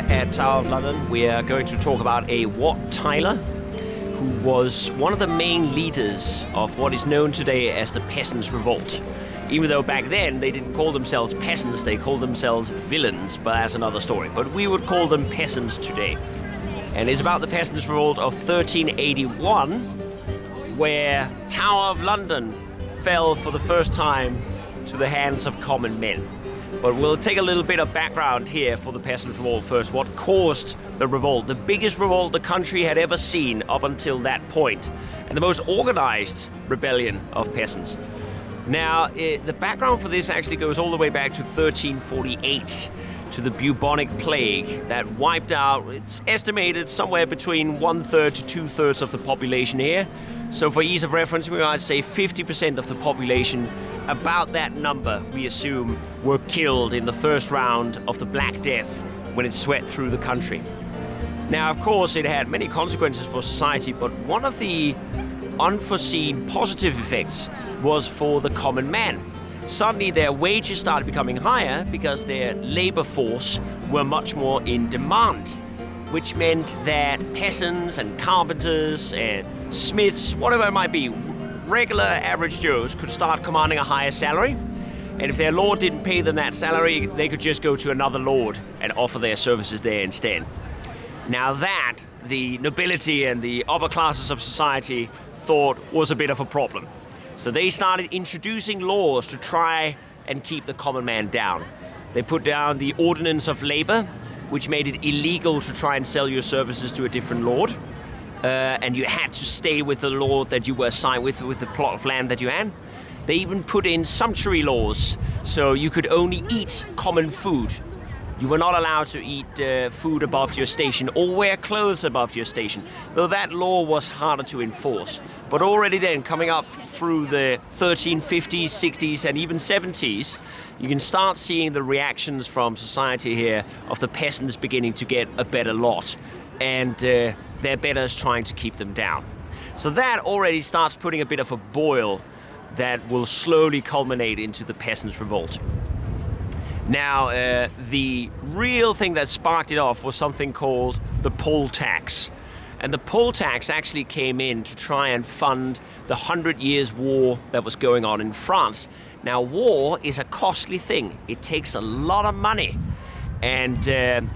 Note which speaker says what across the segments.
Speaker 1: here at Tower of London, we are going to talk about a Wat Tyler, who was one of the main leaders of what is known today as the Peasants' Revolt. Even though back then they didn't call themselves peasants, they called themselves villains, but that's another story. But we would call them peasants today. And it's about the Peasants' Revolt of 1381, where Tower of London fell for the first time to the hands of common men. But we'll take a little bit of background here for the Peasants' Revolt first. What caused the revolt? The biggest revolt the country had ever seen up until that point, and the most organized rebellion of peasants. Now, the background for this actually goes all the way back to 1348, to the bubonic plague that wiped out, it's estimated, somewhere between 1/3 to 2/3 of the population here. So for ease of reference, we might say 50% of the population, about that number, we assume, were killed in the first round of the Black Death when it swept through the country. Now, of course, it had many consequences for society, but one of the unforeseen positive effects was for the common man. Suddenly, their wages started becoming higher because their labor force were much more in demand, which meant that peasants and carpenters and smiths, whatever it might be, regular average Joes could start commanding a higher salary. And if their lord didn't pay them that salary, they could just go to another lord and offer their services there instead. Now that, the nobility and the upper classes of society thought was a bit of a problem. So they started introducing laws to try and keep the common man down. They put down the Ordinance of Labor, which made it illegal to try and sell your services to a different lord. And you had to stay with the lord that you were assigned with the plot of land that you had. They even put in sumptuary laws, so you could only eat common food. You were not allowed to eat food above your station or wear clothes above your station, though that law was harder to enforce. But already then, coming up through the 1350s, 60s, and even 70s, you can start seeing the reactions from society here of the peasants beginning to get a better lot, and their betters trying to keep them down. So that already starts putting a bit of a boil that will slowly culminate into the Peasants' Revolt. Now, the real thing that sparked it off was something called the poll tax. And the poll tax actually came in to try and fund the 100 Years' War that was going on in France. Now, war is a costly thing. It takes a lot of money. And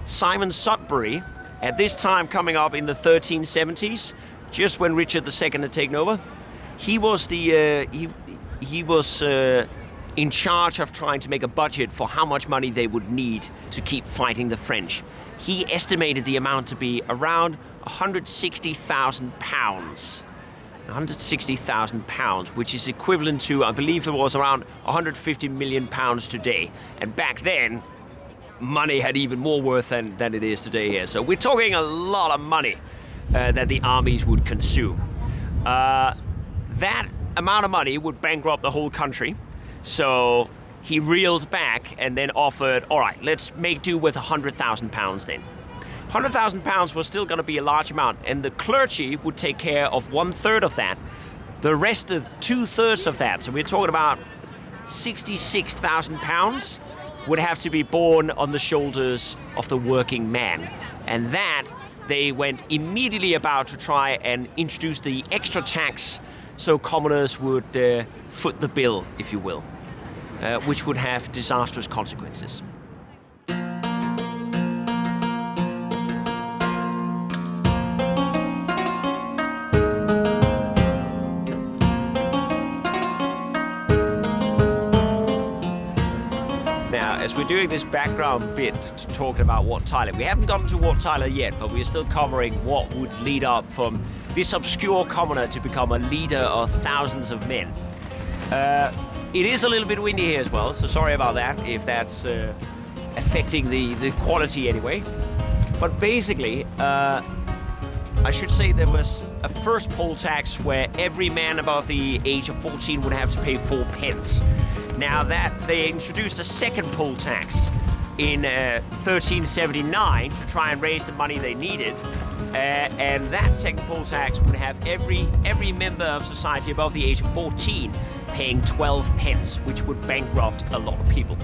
Speaker 1: Simon Sudbury, at this time coming up in the 1370s, just when Richard II had taken over, he was in charge of trying to make a budget for how much money they would need to keep fighting the French. He estimated the amount to be around £160,000. £160,000, which is equivalent to, I believe it was around £150 million today. And back then, money had even more worth than it is today here. So we're talking a lot of money that the armies would consume. That amount of money would bankrupt the whole country. So he reeled back and then offered, all right, let's make do with £100,000 then. £100,000 was still going to be a large amount, and the clergy would take care of 1/3 of that. The rest of 2/3 of that, so we're talking about £66,000, would have to be borne on the shoulders of the working man. And that they went immediately about to try and introduce the extra tax so commoners would foot the bill, if you will, which would have disastrous consequences. Now, as we're doing this background bit talking about Wat Tyler, we haven't gotten to Wat Tyler yet, but we're still covering what would lead up from this obscure commoner to become a leader of thousands of men. It is a little bit windy here as well, so sorry about that if that's affecting the quality anyway. But basically, I should say there was a first poll tax where every man above the age of 14 would have to pay 4 pence. Now that they introduced a second poll tax in 1379 to try and raise the money they needed, and that second poll tax would have every member of society above the age of 14 paying 12 pence, which would bankrupt a lot of people.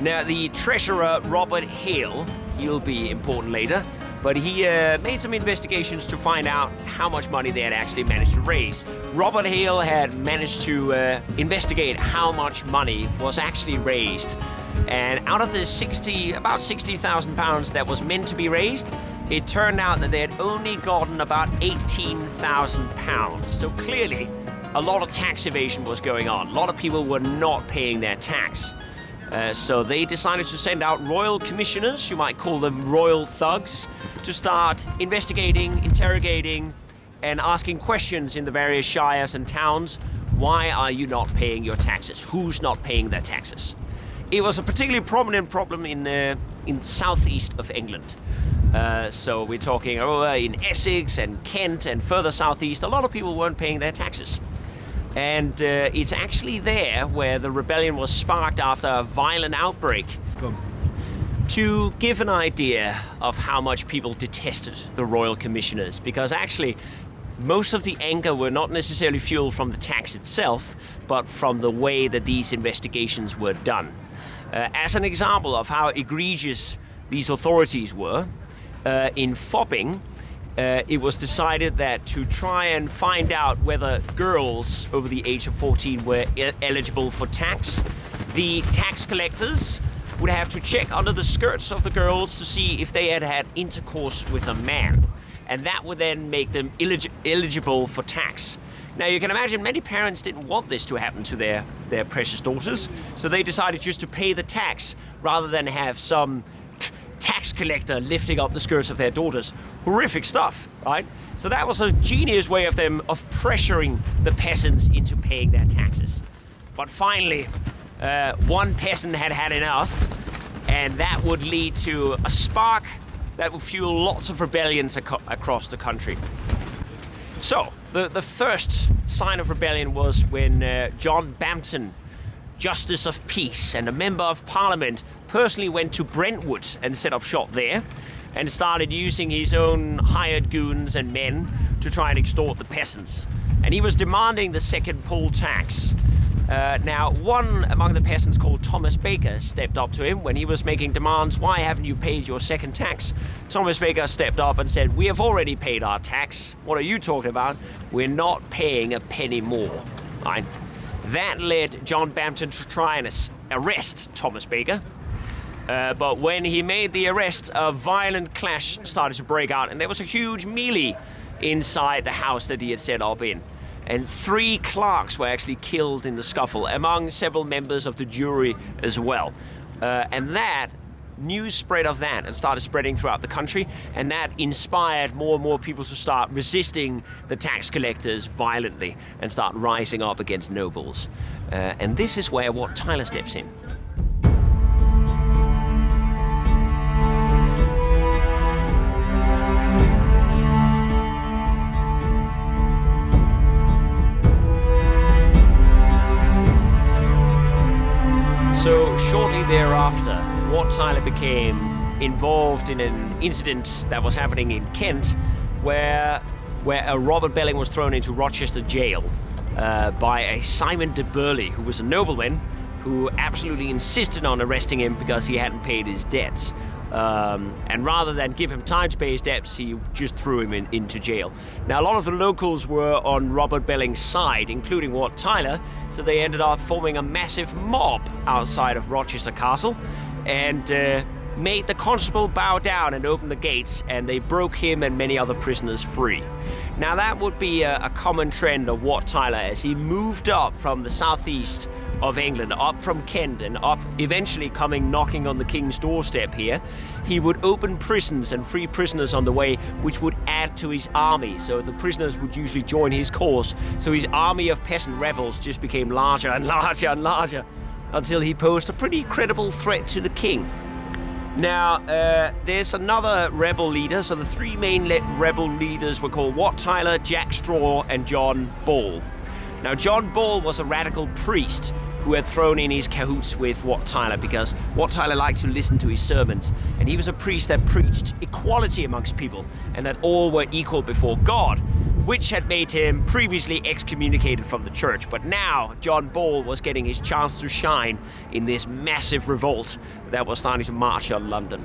Speaker 1: Now, the treasurer, Robert Hale, He'll be important later. But he made some investigations to find out how much money they had actually managed to raise. Robert Hale had managed to investigate how much money was actually raised. And out of the about £60,000 that was meant to be raised, it turned out that they had only gotten about £18,000. So clearly, a lot of tax evasion was going on. A lot of people were not paying their tax. So they decided to send out royal commissioners, you might call them royal thugs, to start investigating, interrogating, and asking questions in the various shires and towns. Why are you not paying your taxes? Who's not paying their taxes? It was a particularly prominent problem in southeast of England. So we're talking in Essex and Kent and further southeast. A lot of people weren't paying their taxes. And it's actually there where the rebellion was sparked after a violent outbreak. To give an idea of how much people detested the royal commissioners, because actually most of the anger were not necessarily fueled from the tax itself, but from the way that these investigations were done. As an example of how egregious these authorities were, in Fopping, it was decided that to try and find out whether girls over the age of 14 were eligible for tax, the tax collectors would have to check under the skirts of the girls to see if they had had intercourse with a man. And that would then make them eligible for tax. Now you can imagine many parents didn't want this to happen to their precious daughters, so they decided just to pay the tax rather than have some tax collector lifting up the skirts of their daughters. Horrific stuff, right? So that was a genius way of them of pressuring the peasants into paying their taxes. But finally, one peasant had had enough, and that would lead to a spark that would fuel lots of rebellions across the country. So the first sign of rebellion was when John Bampton, Justice of Peace and a Member of Parliament, personally went to Brentwood and set up shop there and started using his own hired goons and men to try and extort the peasants. And he was demanding the second poll tax. Now, one among the peasants called Thomas Baker stepped up to him when he was making demands. Why haven't you paid your second tax? Thomas Baker stepped up and said, we have already paid our tax. What are you talking about? We're not paying a penny more. Right? That led John Bampton to try and arrest Thomas Baker. But when he made the arrest, a violent clash started to break out, and there was a huge melee inside the house that he had set up in. And 3 clerks were actually killed in the scuffle, among several members of the jury as well. And that news spread of that and started spreading throughout the country, and that inspired more and more people to start resisting the tax collectors violently and start rising up against nobles. And this is where Wat Tyler steps in. So shortly thereafter, Wat Tyler became involved in an incident that was happening in Kent, where Robert Belling was thrown into Rochester jail by a Simon de Burley, who was a nobleman who absolutely insisted on arresting him because he hadn't paid his debts. And rather than give him time to pay his debts, he just threw him into jail. Now, a lot of the locals were on Robert Belling's side, including Wat Tyler, so they ended up forming a massive mob outside of Rochester Castle and made the constable bow down and open the gates, and they broke him and many other prisoners free. Now, that would be a common trend of Wat Tyler as he moved up from the southeast of England, up from Kent and up, eventually knocking on the king's doorstep here. He would open prisons and free prisoners on the way, which would add to his army. So the prisoners would usually join his cause. So his army of peasant rebels just became larger and larger and larger until he posed a pretty credible threat to the king. Now, there's another rebel leader. So the 3 main rebel leaders were called Wat Tyler, Jack Straw, and John Ball. Now, John Ball was a radical priest who had thrown in his cahoots with Wat Tyler because Wat Tyler liked to listen to his sermons, and he was a priest that preached equality amongst people and that all were equal before God, which had made him previously excommunicated from the church. But now John Ball was getting his chance to shine in this massive revolt that was starting to march on London.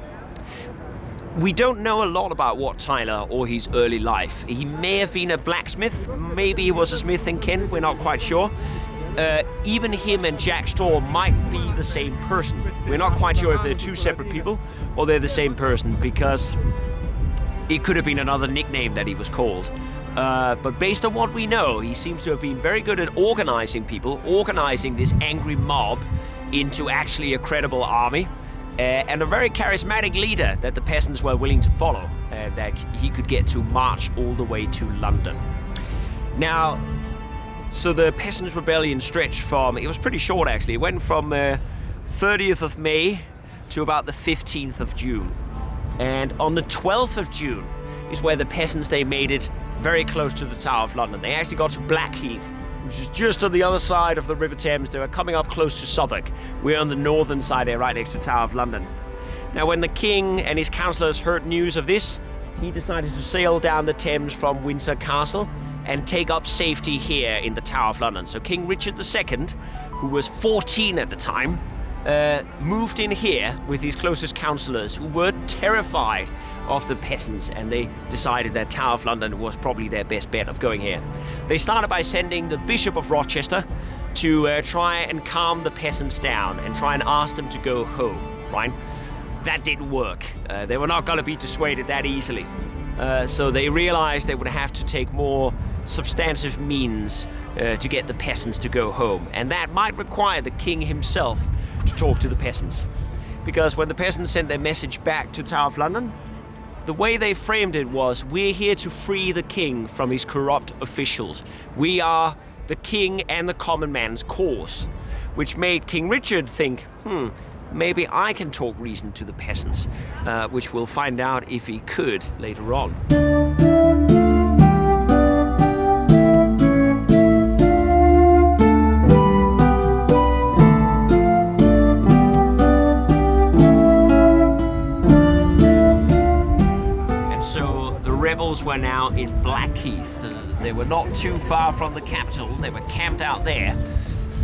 Speaker 1: We don't know a lot about Wat Tyler or his early life. He may have been a blacksmith, maybe he was a smith in Kent, we're not quite sure. Even him and Jack Straw might be the same person. We're not quite sure if they're two separate people or they're the same person, because it could have been another nickname that he was called. But based on what we know, he seems to have been very good at organizing people, organizing this angry mob into actually a credible army. And a very charismatic leader that the peasants were willing to follow, that he could get to march all the way to London. Now, so the Peasants' Rebellion stretched from, it was pretty short actually, it went from 30th of May to about the 15th of June. And on the 12th of June is where the peasants, they made it very close to the Tower of London. They actually got to Blackheath, which is just on the other side of the River Thames. They were coming up close to Southwark. We're on the northern side there, right next to the Tower of London. Now, when the king and his councillors heard news of this, he decided to sail down the Thames from Windsor Castle and take up safety here in the Tower of London. So King Richard II, who was 14 at the time, moved in here with his closest councillors, who were terrified of the peasants, and they decided that Tower of London was probably their best bet of going here. They started by sending the Bishop of Rochester to try and calm the peasants down and try and ask them to go home, right? That didn't work. They were not going to be dissuaded that easily. So they realized they would have to take more substantive means to get the peasants to go home. And that might require the king himself to talk to the peasants. Because when the peasants sent their message back to Tower of London, the way they framed it was, we're here to free the king from his corrupt officials. We are the king and the common man's cause. Which made King Richard think, maybe I can talk reason to the peasants, which we'll find out if he could later on. Rebels were now in Blackheath. They were not too far from the capital. They were camped out there.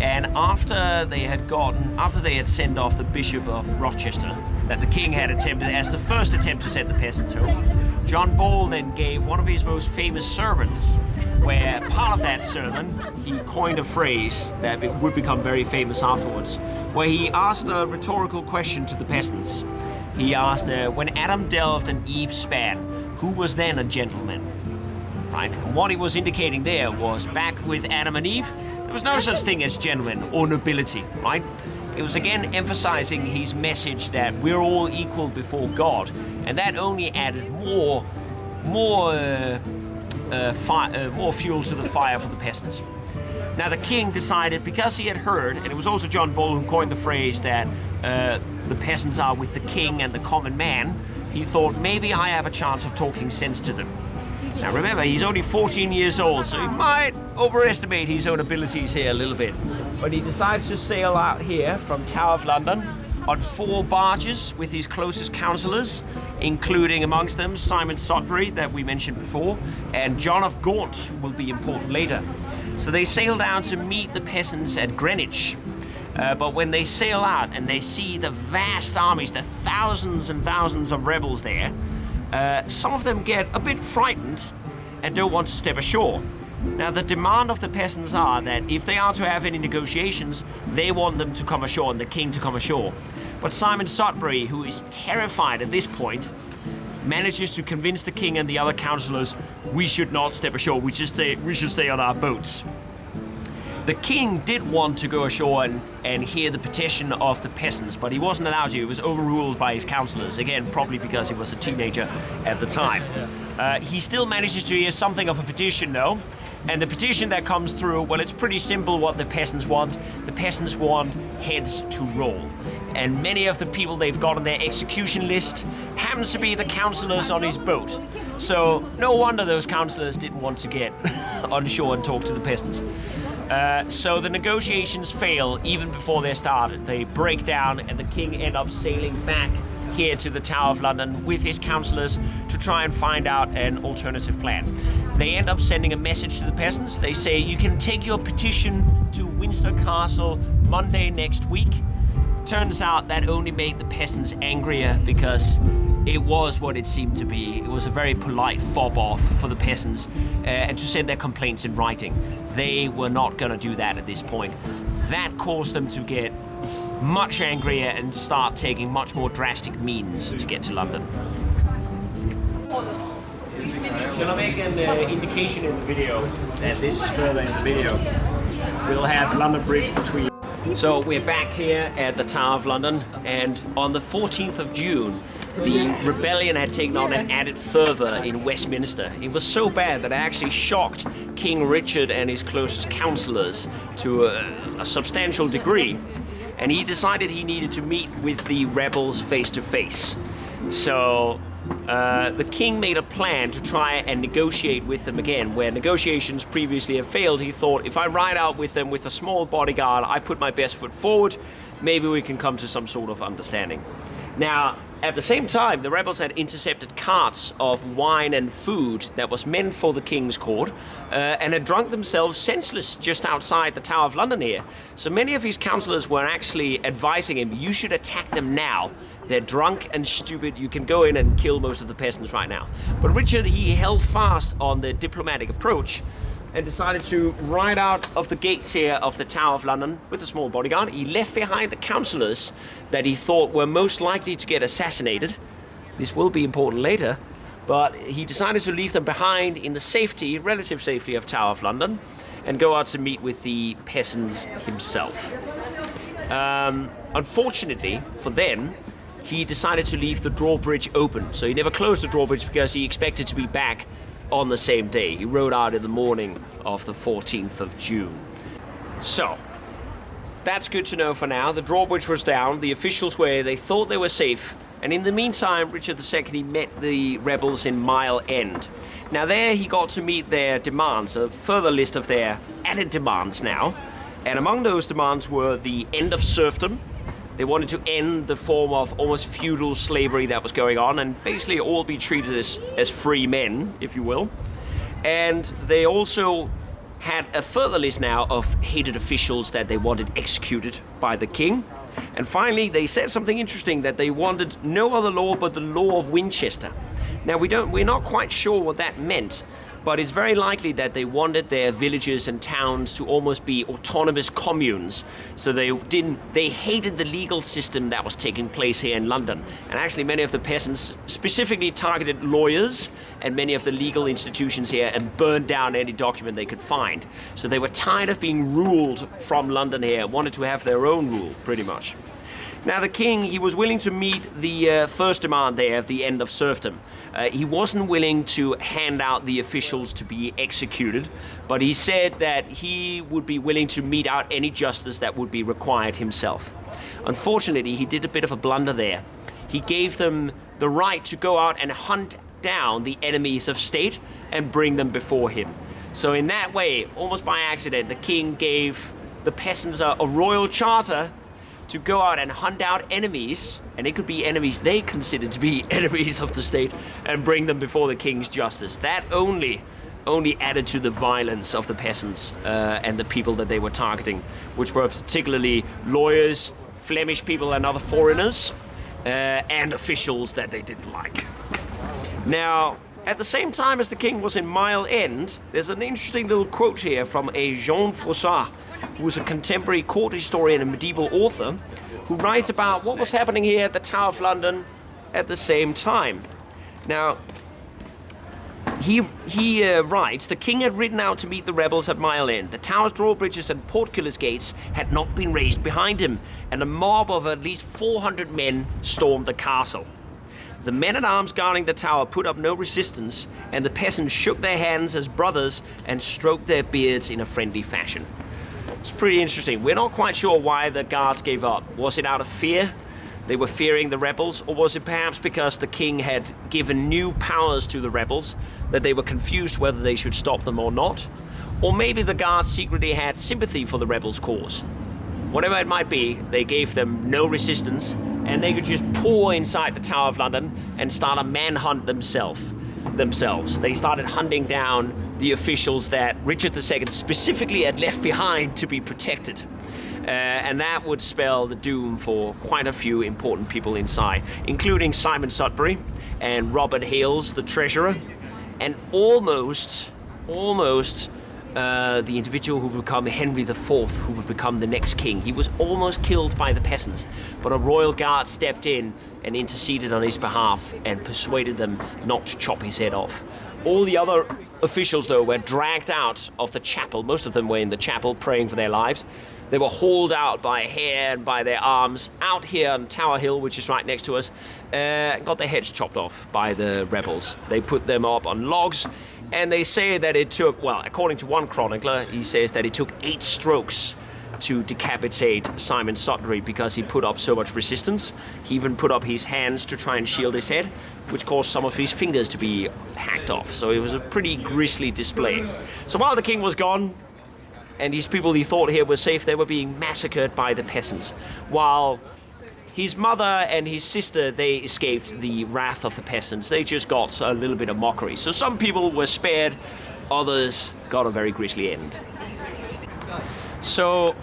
Speaker 1: And after they had sent off the Bishop of Rochester, that the king had attempted as the first attempt to send the peasants home, John Ball then gave one of his most famous sermons, where part of that sermon, he coined a phrase that would become very famous afterwards, where he asked a rhetorical question to the peasants. He asked, when Adam delved and Eve span, who was then a gentleman? Right? And what he was indicating there was, back with Adam and Eve, there was no such thing as gentlemen or nobility, right? It was again emphasizing his message that we're all equal before God, and that only added more fuel to the fire for the peasants. Now the king decided, because he had heard, and it was also John Bull who coined the phrase that the peasants are with the king and the common man, he thought, maybe I have a chance of talking sense to them. Now remember, he's only 14 years old, so he might overestimate his own abilities here a little bit. But he decides to sail out here from Tower of London on 4 barges with his closest councillors, including amongst them Simon Sotbury, that we mentioned before, and John of Gaunt, who will be important later. So they sail down to meet the peasants at Greenwich. But when they sail out and they see the vast armies, the thousands and thousands of rebels there, some of them get a bit frightened and don't want to step ashore. Now, the demand of the peasants are that if they are to have any negotiations, they want them to come ashore and the king to come ashore. But Simon Sotbury, who is terrified at this point, manages to convince the king and the other councillors, we should not step ashore, we should stay on our boats. The king did want to go ashore and hear the petition of the peasants, but he wasn't allowed to. He was overruled by his councillors, again, probably because he was a teenager at the time. He still manages to hear something of a petition, though, and the petition that comes through, well, it's pretty simple what the peasants want. The peasants want heads to roll. And many of the people they've got on their execution list happens to be the councillors on his boat. So no wonder those councillors didn't want to get on shore and talk to the peasants. So the negotiations fail even before they're started. They break down and the king ends up sailing back here to the Tower of London with his councillors to try and find out an alternative plan. They end up sending a message to the peasants. They say, you can take your petition to Windsor Castle Monday next week. Turns out that only made the peasants angrier, because it was what it seemed to be. It was a very polite fob-off for the peasants and to send their complaints in writing. They were not going to do that at this point. That caused them to get much angrier and start taking much more drastic means to get to London. Shall I make an indication in the video that this is further in the video? We'll have London Bridge between. So we're back here at the Tower of London, and on the 14th of June, the rebellion had taken on an added fervor in Westminster. It was so bad that it actually shocked King Richard and his closest councillors to a substantial degree, and he decided he needed to meet with the rebels face to face. So the king made a plan to try and negotiate with them again. Where negotiations previously have failed, he thought, if I ride out with them with a small bodyguard, I put my best foot forward, maybe we can come to some sort of understanding. Now, at the same time, the rebels had intercepted carts of wine and food that was meant for the king's court and had drunk themselves senseless just outside the Tower of London here. So many of his councillors were actually advising him, you should attack them now. They're drunk and stupid. You can go in and kill most of the peasants right now. But Richard, he held fast on the diplomatic approach and decided to ride out of the gates here of the Tower of London with a small bodyguard. He left behind the councillors that he thought were most likely to get assassinated. This will be important later, but he decided to leave them behind in the safety, relative safety of Tower of London, and go out to meet with the peasants himself. Unfortunately for them, he decided to leave the drawbridge open. So he never closed the drawbridge because he expected to be back on the same day. He rode out in the morning of the 14th of June. So, that's good to know for now. The drawbridge was down, the officials they thought they were safe, and in the meantime, Richard II, he met the rebels in Mile End. Now there he got to meet their demands, a further list of their added demands now, and among those demands were the end of serfdom. They wanted to end the form of almost feudal slavery that was going on and basically all be treated as free men, if you will. And they also had a further list now of hated officials that they wanted executed by the king. And finally, they said something interesting, that they wanted no other law but the law of Winchester. Now, we're not quite sure what that meant, but it's very likely that they wanted their villages and towns to almost be autonomous communes. So they hated the legal system that was taking place here in London. And actually many of the peasants specifically targeted lawyers and many of the legal institutions here and burned down any document they could find. So they were tired of being ruled from London here, wanted to have their own rule, pretty much. Now the king, he was willing to meet the first demand there of the end of serfdom. He wasn't willing to hand out the officials to be executed, but he said that he would be willing to mete out any justice that would be required himself. Unfortunately, he did a bit of a blunder there. He gave them the right to go out and hunt down the enemies of state and bring them before him. So in that way, almost by accident, the king gave the peasants a royal charter to go out and hunt out enemies, and it could be enemies they considered to be enemies of the state, and bring them before the king's justice. That only added to the violence of the peasants and the people that they were targeting, which were particularly lawyers, Flemish people and other foreigners, and officials that they didn't like. Now, at the same time as the king was in Mile End, there's an interesting little quote here from a Jean Froissart, who was a contemporary court historian and medieval author, who writes about what was happening here at the Tower of London at the same time. Now, he writes, the king had ridden out to meet the rebels at Mile End. The tower's drawbridges and portcullis gates had not been raised behind him, and a mob of at least 400 men stormed the castle. The men-at-arms guarding the tower put up no resistance, and the peasants shook their hands as brothers and stroked their beards in a friendly fashion. It's pretty interesting. We're not quite sure why the guards gave up. Was it out of fear? They were fearing the rebels, or was it perhaps because the king had given new powers to the rebels, that they were confused whether they should stop them or not? Or maybe the guards secretly had sympathy for the rebels' cause. Whatever it might be, they gave them no resistance, and they could just pour inside the Tower of London and start a manhunt themselves. They started hunting down the officials that Richard II specifically had left behind to be protected. And that would spell the doom for quite a few important people inside, including Simon Sudbury and Robert Hales, the treasurer, and almost the individual who would become Henry IV, who would become the next king. He was almost killed by the peasants, but a royal guard stepped in and interceded on his behalf and persuaded them not to chop his head off. All the other officials, though, were dragged out of the chapel. Most of them were in the chapel praying for their lives. They were hauled out by hair and by their arms out here on Tower Hill, which is right next to us, got their heads chopped off by the rebels. They put them up on logs, and they say that it took, well, according to one chronicler, he says that it took 8 strokes to decapitate Simon Sudbury because he put up so much resistance. He even put up his hands to try and shield his head, which caused some of his fingers to be hacked off. So it was a pretty grisly display. So while the king was gone, and these people he thought here were safe, they were being massacred by the peasants. While his mother and his sister, they escaped the wrath of the peasants. They just got a little bit of mockery. So some people were spared, others got a very grisly end. So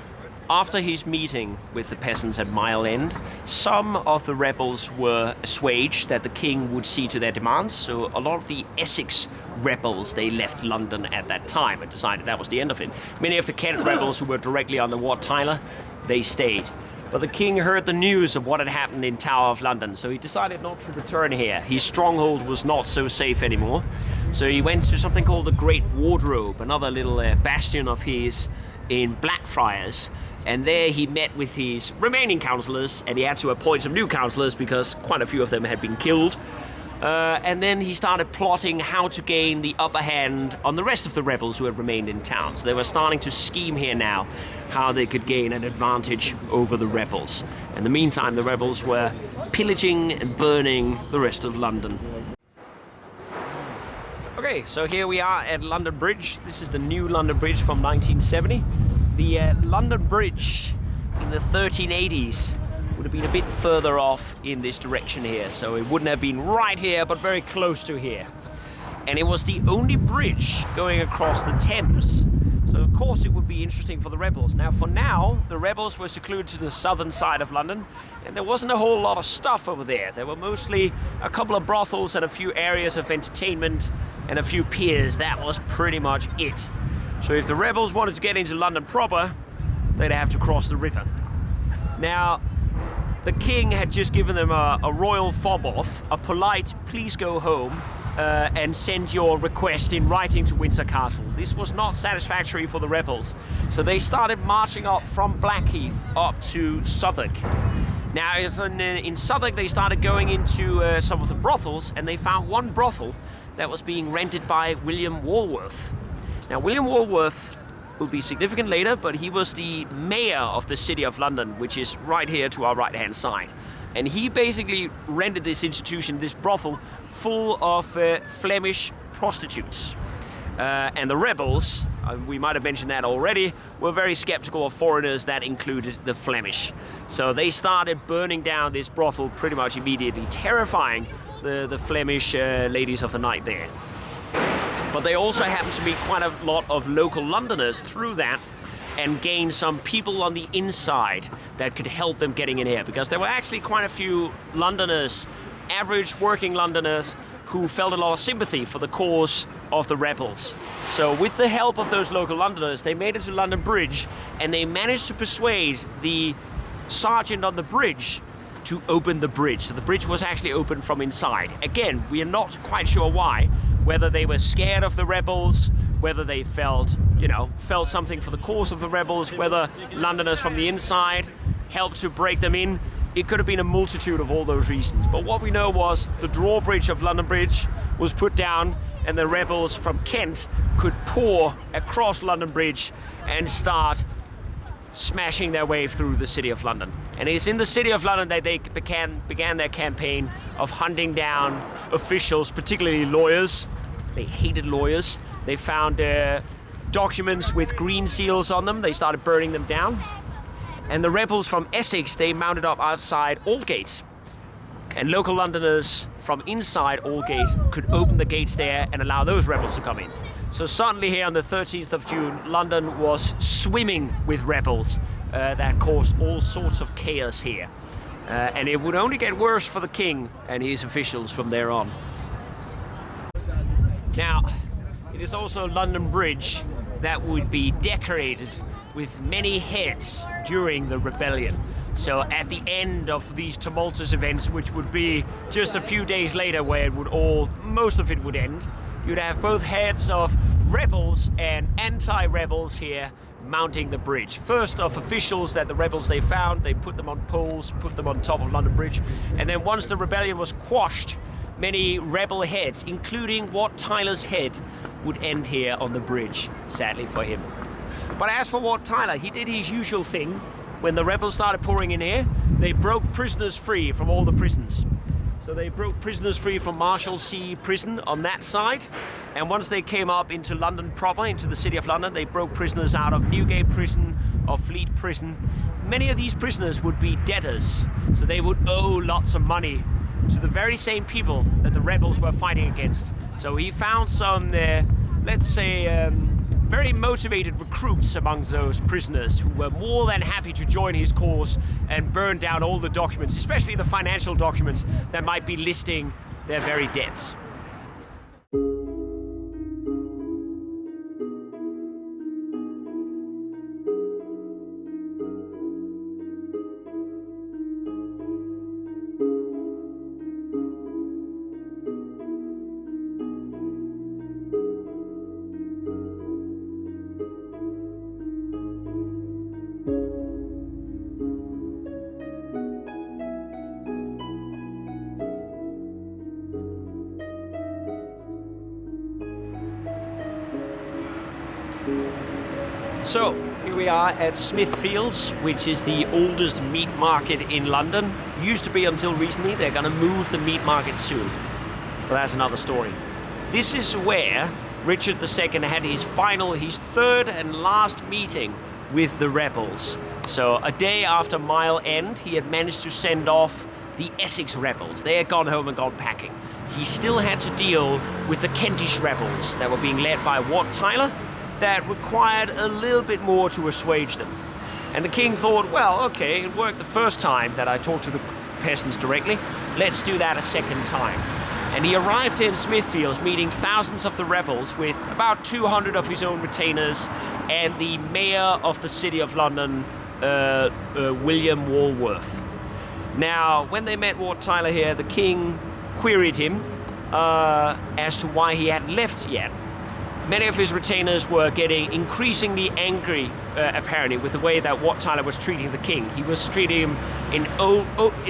Speaker 1: after his meeting with the peasants at Mile End, some of the rebels were assuaged that the king would see to their demands. So a lot of the Essex rebels, they left London at that time and decided that was the end of it. Many of the Kent rebels who were directly under Wat Tyler, they stayed. But the king heard the news of what had happened in Tower of London, so he decided not to return here. His stronghold was not so safe anymore. So he went to something called the Great Wardrobe, another little bastion of his in Blackfriars. And there he met with his remaining councillors, and he had to appoint some new councillors because quite a few of them had been killed. And then he started plotting how to gain the upper hand on the rest of the rebels who had remained in town. So they were starting to scheme here now how they could gain an advantage over the rebels. In the meantime, the rebels were pillaging and burning the rest of London. Okay, so here we are at London Bridge. This is the new London Bridge from 1970. The London Bridge in the 1380s would have been a bit further off in this direction here, so it wouldn't have been right here, but very close to here. And it was the only bridge going across the Thames, so of course it would be interesting for the rebels. Now, for now, the rebels were secluded to the southern side of London, and there wasn't a whole lot of stuff over there. There were mostly a couple of brothels and a few areas of entertainment and a few piers. That was pretty much it. So if the rebels wanted to get into London proper, they'd have to cross the river. Now, the king had just given them a royal fob-off, a polite please go home and send your request in writing to Windsor Castle. This was not satisfactory for the rebels, so they started marching up from Blackheath up to Southwark. Now, in Southwark, they started going into some of the brothels, and they found one brothel that was being rented by William Walworth. Now, William Walworth will be significant later, but he was the mayor of the City of London, which is right here to our right-hand side. And he basically rented this institution, this brothel, full of Flemish prostitutes. And the rebels, we might have mentioned that already, were very skeptical of foreigners that included the Flemish. So they started burning down this brothel pretty much immediately, terrifying the Flemish ladies of the night there. But they also happened to meet quite a lot of local Londoners through that and gain some people on the inside that could help them getting in here, because there were actually quite a few Londoners, average working Londoners, who felt a lot of sympathy for the cause of the rebels. So with the help of those local Londoners, they made it to London Bridge, and they managed to persuade the sergeant on the bridge to open the bridge. So the bridge was actually opened from inside. Again, we are not quite sure why, whether they were scared of the rebels, whether they felt something for the cause of the rebels, whether Londoners from the inside helped to break them in. It could have been a multitude of all those reasons. But what we know was the drawbridge of London Bridge was put down, and the rebels from Kent could pour across London Bridge and start smashing their way through the City of London. And it's in the City of London that they began their campaign of hunting down officials, particularly lawyers. They hated lawyers. They found documents with green seals on them. They started burning them down. And the rebels from Essex, they mounted up outside Aldgate. And local Londoners from inside Aldgate could open the gates there and allow those rebels to come in. So suddenly here on the 13th of June, London was swimming with rebels. that caused all sorts of chaos here. And it would only get worse for the king and his officials from there on. Now, it is also London Bridge that would be decorated with many heads during the rebellion. So at the end of these tumultuous events, which would be just a few days later where most of it would end, you'd have both heads of rebels and anti-rebels here mounting the bridge. First of officials that the rebels they found, they put them on poles, put them on top of London Bridge, and then once the rebellion was quashed, many rebel heads, including Wat Tyler's head, would end here on the bridge, sadly for him. But as for Wat Tyler, he did his usual thing. When the rebels started pouring in here, they broke prisoners free from all the prisons. So they broke prisoners free from Marshalsea prison on that side. And once they came up into London proper, into the city of London, they broke prisoners out of Newgate prison, or Fleet prison. Many of these prisoners would be debtors, so they would owe lots of money to the very same people that the rebels were fighting against. So he found some, let's say, very motivated recruits among those prisoners who were more than happy to join his cause and burn down all the documents, especially the financial documents that might be listing their very debts. So, here we are at Smithfields, which is the oldest meat market in London. Used to be until recently. They're gonna move the meat market soon. But that's another story. This is where Richard II had his third and last meeting with the rebels. So a day after Mile End, he had managed to send off the Essex rebels. They had gone home and gone packing. He still had to deal with the Kentish rebels that were being led by Wat Tyler, that required a little bit more to assuage them. And the king thought, well, okay, it worked the first time that I talked to the peasants directly. Let's do that a second time. And he arrived in Smithfields, meeting thousands of the rebels with about 200 of his own retainers and the mayor of the city of London, William Walworth. Now, when they met Wat Tyler here, the king queried him as to why he hadn't left yet. Many of his retainers were getting increasingly angry, apparently, with the way that Wat Tyler was treating the king. He was treating him in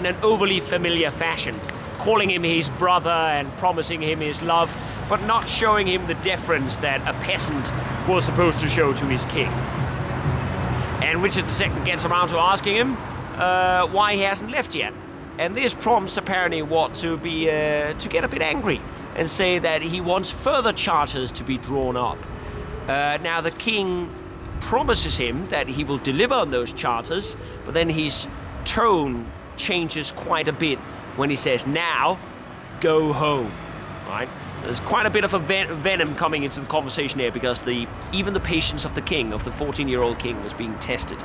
Speaker 1: an overly familiar fashion, calling him his brother and promising him his love, but not showing him the deference that a peasant was supposed to show to his king. And Richard II gets around to asking him why he hasn't left yet. And this prompts apparently Wat to get a bit angry and say that he wants further charters to be drawn up. Now the king promises him that he will deliver on those charters, but then his tone changes quite a bit when he says, now, go home, right? There's quite a bit of a venom coming into the conversation here because even the patience of the king, of the 14-year-old king, was being tested.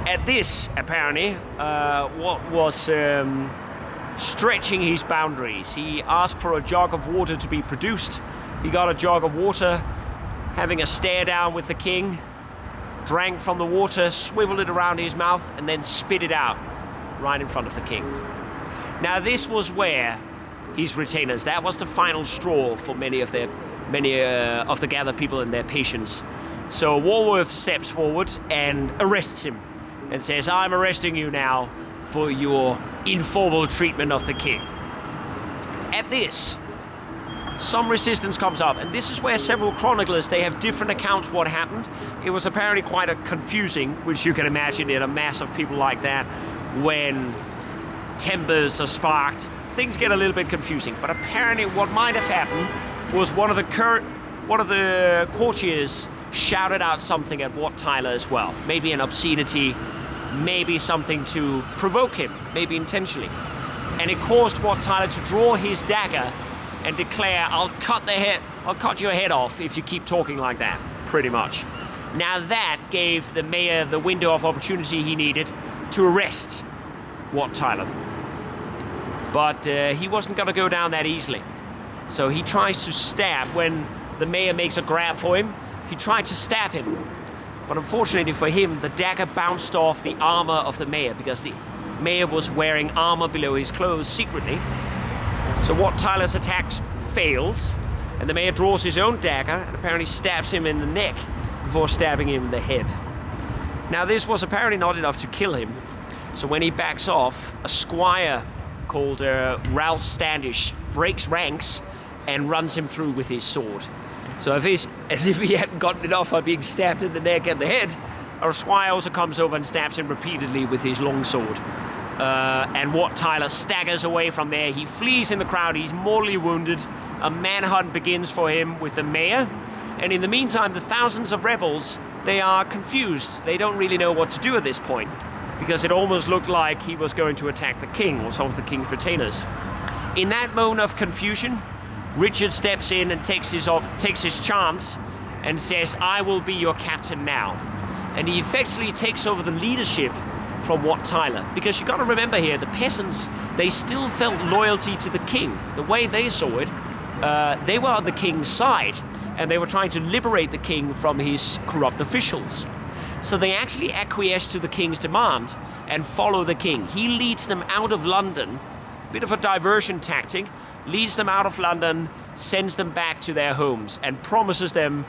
Speaker 1: At this, apparently, Wat was stretching his boundaries. He asked for a jug of water to be produced. He got a jug of water, having a stare down with the king, drank from the water, swiveled it around his mouth, and then spit it out right in front of the king. Now this was where his retainers, that was the final straw for many of the gathered people and their patience. So Walworth steps forward and arrests him and says, I'm arresting you now for your informal treatment of the king. At this, some resistance comes up, and this is where several chroniclers, they have different accounts what happened. It was apparently quite confusing, which you can imagine in a mass of people like that, when tempers are sparked, things get a little bit confusing. But apparently what might have happened was one of the courtiers shouted out something at Wat Tyler as well. Maybe an obscenity, maybe something to provoke him, maybe intentionally. And it caused Wat Tyler to draw his dagger and declare, I'll cut your head off if you keep talking like that, pretty much. Now that gave the mayor the window of opportunity he needed to arrest Wat Tyler. But he wasn't going to go down that easily. So he tries to stab when the mayor makes a grab for him. He tried to stab him. But unfortunately for him, the dagger bounced off the armor of the mayor because the mayor was wearing armor below his clothes secretly. So Wat Tyler's attack fails, and the mayor draws his own dagger and apparently stabs him in the neck before stabbing him in the head. Now this was apparently not enough to kill him. So when he backs off, a squire called Ralph Standish breaks ranks and runs him through with his sword. So as if he hadn't gotten it off by being stabbed in the neck and the head, our squire also comes over and stabs him repeatedly with his long sword. And Wat Tyler staggers away from there. He flees in the crowd. He's mortally wounded. A manhunt begins for him with the mayor. And in the meantime, the thousands of rebels, they are confused. They don't really know what to do at this point, because it almost looked like he was going to attack the king or some of the king's retainers. In that moment of confusion, Richard steps in and takes his chance and says, "I will be your captain now." And he effectively takes over the leadership from Wat Tyler. Because you got to remember here, the peasants, they still felt loyalty to the king. The way they saw it, they were on the king's side, and they were trying to liberate the king from his corrupt officials. So they actually acquiesce to the king's demand and follow the king. He leads them out of London, bit of a diversion tactic, leads them out of London, sends them back to their homes, and promises them,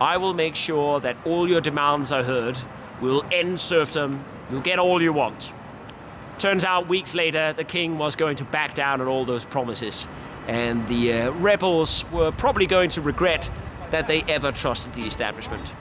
Speaker 1: "I will make sure that all your demands are heard. We'll end serfdom. You'll get all you want." Turns out weeks later, the king was going to back down on all those promises. And the rebels were probably going to regret that they ever trusted the establishment.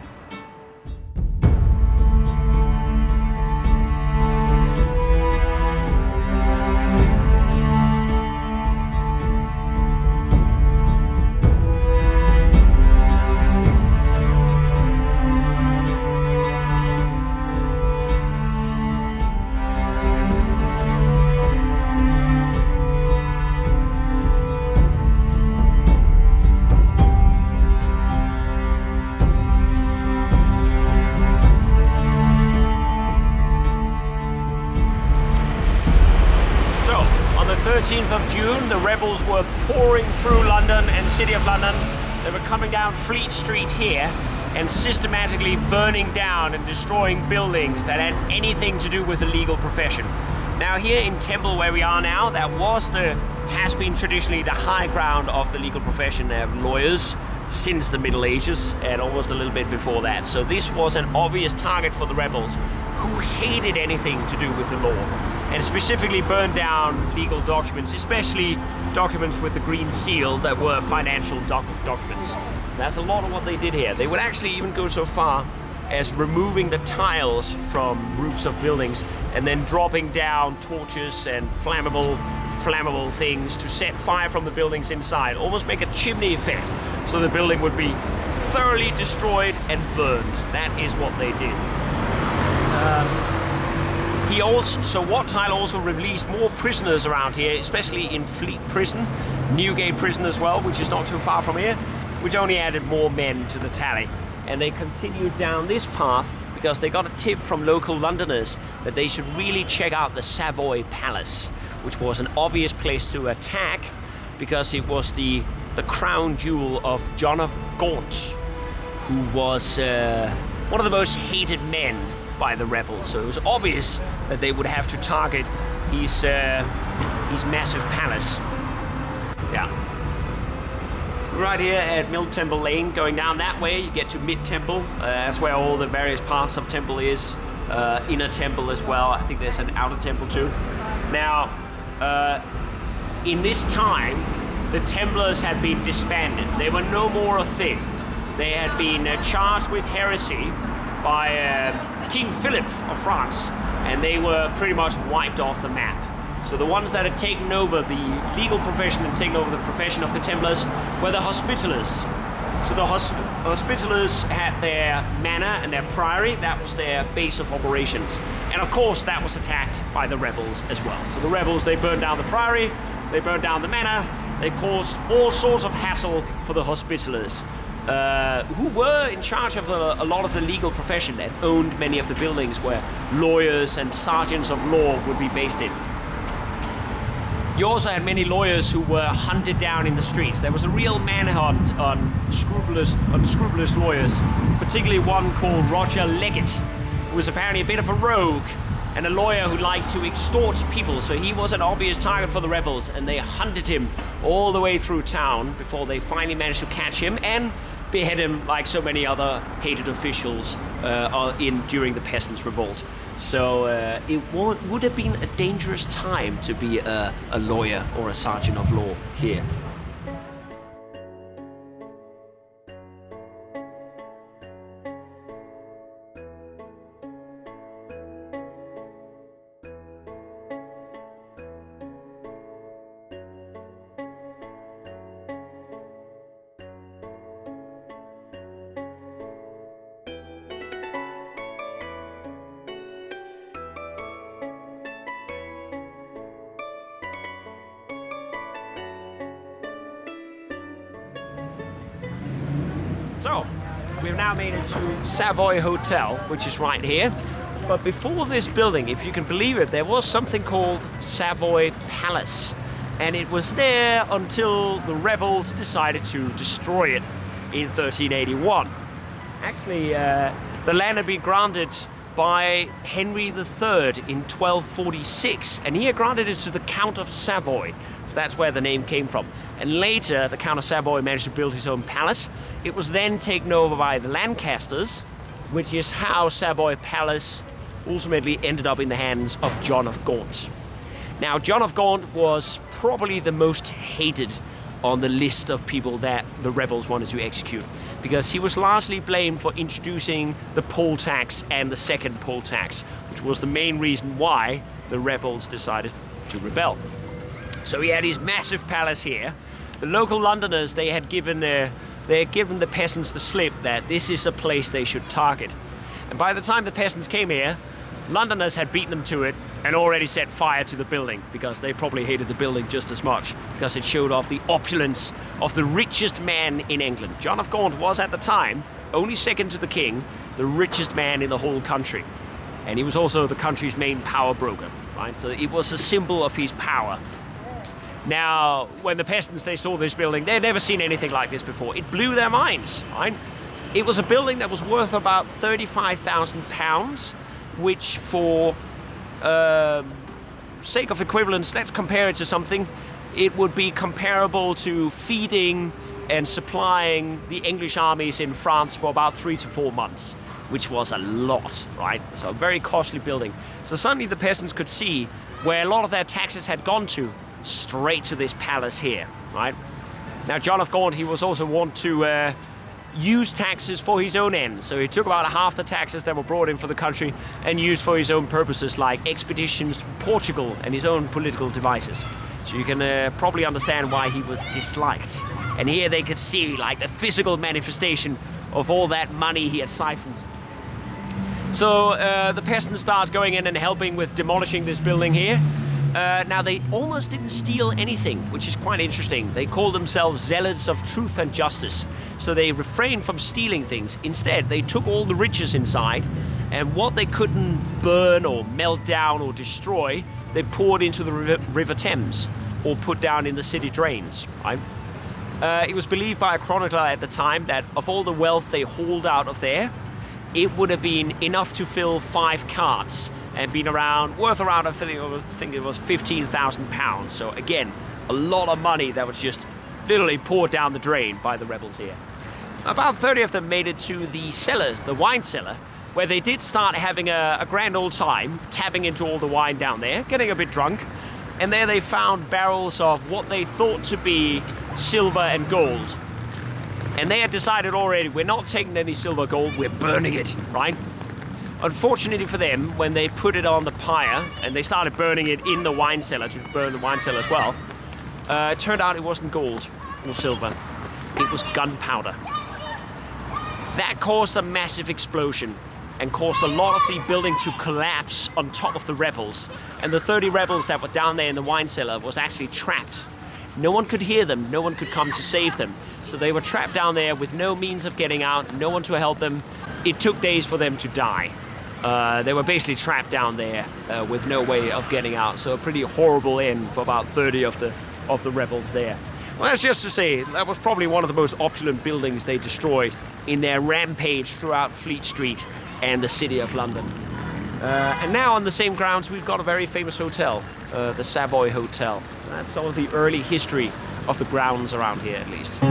Speaker 1: On the 13th of June, the rebels were pouring through London and City of London. They were coming down Fleet Street here and systematically burning down and destroying buildings that had anything to do with the legal profession. Now here in Temple, where we are now, has been traditionally the high ground of the legal profession. They have lawyers since the Middle Ages and almost a little bit before that. So this was an obvious target for the rebels, who hated anything to do with the law, and specifically burned down legal documents, especially documents with the green seal that were financial documents. So that's a lot of what they did here. They would actually even go so far as removing the tiles from roofs of buildings and then dropping down torches and flammable things to set fire from the buildings inside, almost make a chimney effect, so the building would be thoroughly destroyed and burned. That is what they did. Wat Tyler also released more prisoners around here, especially in Fleet Prison, Newgate Prison as well, which is not too far from here, which only added more men to the tally. And they continued down this path because they got a tip from local Londoners that they should really check out the Savoy Palace, which was an obvious place to attack because it was the crown jewel of John of Gaunt, who was one of the most hated men by the rebels. So it was obvious that they would have to target his massive palace. Yeah. Right here at Middle Temple Lane, going down that way, you get to Mid Temple. That's where all the various parts of Temple is. Inner Temple as well. I think there's an Outer Temple too. Now, in this time, the Templars had been disbanded. They were no more a thing. They had been charged with heresy by King Philip of France, and they were pretty much wiped off the map. So the ones that had taken over the legal profession and taken over the profession of the Templars were the Hospitallers. So the Hospitallers had their manor and their priory. That was their base of operations. And of course, that was attacked by the rebels as well. So the rebels, they burned down the priory, they burned down the manor, they caused all sorts of hassle for the Hospitallers. who were in charge of a lot of the legal profession and owned many of the buildings where lawyers and sergeants of law would be based in. You also had many lawyers who were hunted down in the streets. There was a real manhunt on unscrupulous lawyers, particularly one called Roger Leggett, who was apparently a bit of a rogue and a lawyer who liked to extort people, so he was an obvious target for the rebels, and they hunted him all the way through town before they finally managed to catch him and behead him like so many other hated officials during the Peasants' Revolt. So it would have been a dangerous time to be a lawyer or a sergeant of law here. So, we've now made it to Savoy Hotel, which is right here. But before this building, if you can believe it, there was something called Savoy Palace. And it was there until the rebels decided to destroy it in 1381. Actually, the land had been granted by Henry III in 1246, and he had granted it to the Count of Savoy. So that's where the name came from. And later, the Count of Savoy managed to build his own palace. It was then taken over by the Lancasters, which is how Savoy Palace ultimately ended up in the hands of John of Gaunt. Now, John of Gaunt was probably the most hated on the list of people that the rebels wanted to execute, because he was largely blamed for introducing the poll tax and the second poll tax, which was the main reason why the rebels decided to rebel. So he had his massive palace here. The local Londoners, they had given the peasants the slip that this is a place they should target. And by the time the peasants came here, Londoners had beaten them to it and already set fire to the building, because they probably hated the building just as much, because it showed off the opulence of the richest man in England. John of Gaunt was at the time, only second to the king, the richest man in the whole country. And he was also the country's main power broker, right? So it was a symbol of his power. Now, when the peasants, they saw this building, they had never seen anything like this before. It blew their minds, right? It was a building that was worth about £35,000, which for sake of equivalence, let's compare it to something. It would be comparable to feeding and supplying the English armies in France for about 3 to 4 months, which was a lot, right? So a very costly building. So suddenly the peasants could see where a lot of their taxes had gone to, straight to this palace here, right? Now, John of Gaunt, he was also wont to use taxes for his own ends. So he took about half the taxes that were brought in for the country and used for his own purposes, like expeditions to Portugal and his own political devices. So you can probably understand why he was disliked. And here they could see like the physical manifestation of all that money he had siphoned. So the peasants start going in and helping with demolishing this building here. Now, they almost didn't steal anything, which is quite interesting. They called themselves zealots of truth and justice. So they refrained from stealing things. Instead, they took all the riches inside, and what they couldn't burn or melt down or destroy, they poured into the River Thames or put down in the city drains, right? It was believed by a chronicler at the time that of all the wealth they hauled out of there, it would have been enough to fill 5 carts and been worth around, I think it was £15,000. So again, a lot of money that was just literally poured down the drain by the rebels here. About 30 of them made it to the cellars, the wine cellar, where they did start having a grand old time, tapping into all the wine down there, getting a bit drunk. And there they found barrels of what they thought to be silver and gold. And they had decided already, we're not taking any silver gold, we're burning it, right? Unfortunately for them, when they put it on the pyre and they started burning it in the wine cellar to burn the wine cellar as well, it turned out it wasn't gold or silver, it was gunpowder. That caused a massive explosion and caused a lot of the building to collapse on top of the rebels. And the 30 rebels that were down there in the wine cellar was actually trapped. No one could hear them, no one could come to save them. So they were trapped down there with no means of getting out, no one to help them. It took days for them to die. They were basically trapped down there with no way of getting out. So a pretty horrible end for about 30 of the rebels there. Well, that's just to say, that was probably one of the most opulent buildings they destroyed in their rampage throughout Fleet Street and the city of London. And now on the same grounds, we've got a very famous hotel, the Savoy Hotel. That's some of the early history of the grounds around here, at least.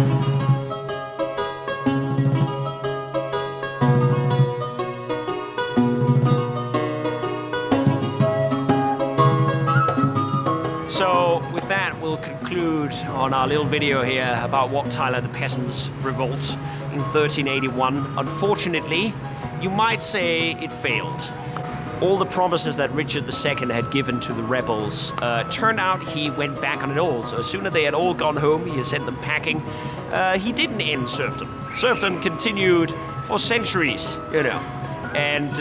Speaker 1: So with that, we'll conclude on our little video here about Wat Tyler, the peasants' revolt in 1381. Unfortunately, you might say it failed. All the promises that Richard II had given to the rebels turned out he went back on it all. So as soon as they had all gone home, he had sent them packing. He didn't end serfdom. Serfdom continued for centuries, you know. And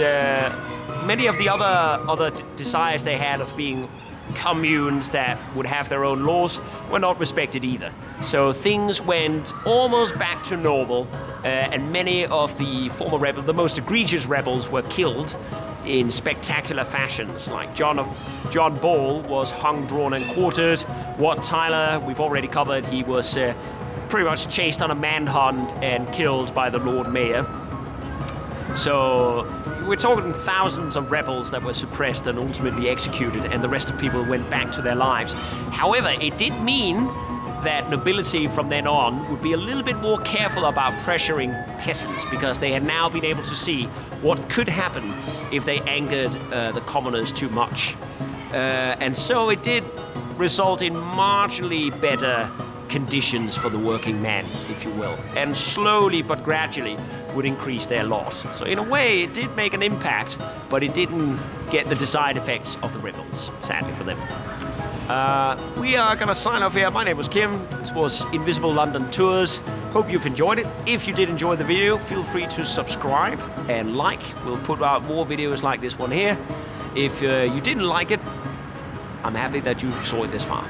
Speaker 1: many of the other desires they had of being communes that would have their own laws were not respected either. So things went almost back to normal, and many of the former rebels, the most egregious rebels, were killed in spectacular fashions. Like John Ball was hung, drawn, and quartered. Wat Tyler, we've already covered, he was pretty much chased on a manhunt and killed by the Lord Mayor. So we're talking thousands of rebels that were suppressed and ultimately executed, and the rest of people went back to their lives. However, it did mean that nobility from then on would be a little bit more careful about pressuring peasants, because they had now been able to see what could happen if they angered the commoners too much. And so it did result in marginally better conditions for the working man, if you will, and slowly but gradually would increase their loss. So in a way, it did make an impact, but it didn't get the desired effects of the rebels, sadly for them. We are going to sign off here. My name was Kim. This was Invisible London Tours. Hope you've enjoyed it. If you did enjoy the video, feel free to subscribe and like. We'll put out more videos like this one here. If you didn't like it, I'm happy that you saw it this far.